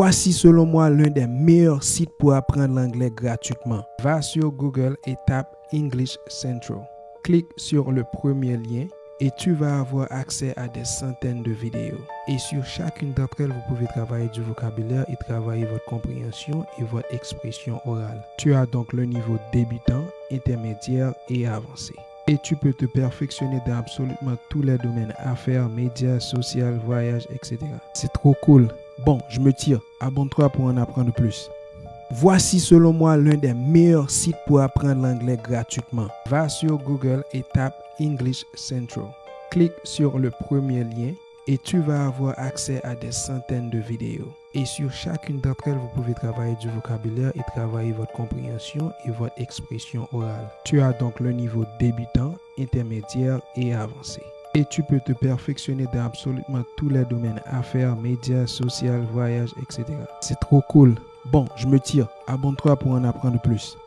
Voici selon moi l'un des meilleurs sites pour apprendre l'anglais gratuitement. Va sur Google et tape English Central. Clique sur le premier lien et tu vas avoir accès à des centaines de vidéos. Et sur chacune d'entre elles, vous pouvez travailler du vocabulaire et travailler votre compréhension et votre expression orale. Tu as donc le niveau débutant, intermédiaire et avancé. Et tu peux te perfectionner dans absolument tous les domaines, affaires, médias, social, voyages, etc. C'est trop cool. Bon, je me tire. Abonne-toi pour en apprendre plus. Voici selon moi l'un des meilleurs sites pour apprendre l'anglais gratuitement. Va sur Google et tape English Central. Clique sur le premier lien et tu vas avoir accès à des centaines de vidéos. Et sur chacune d'entre elles, vous pouvez travailler du vocabulaire et travailler votre compréhension et votre expression orale. Tu as donc le niveau débutant, intermédiaire et avancé. Et tu peux te perfectionner dans absolument tous les domaines, affaires, médias, social, voyages, etc. C'est trop cool. Bon, je me tire. Abonne-toi pour en apprendre plus.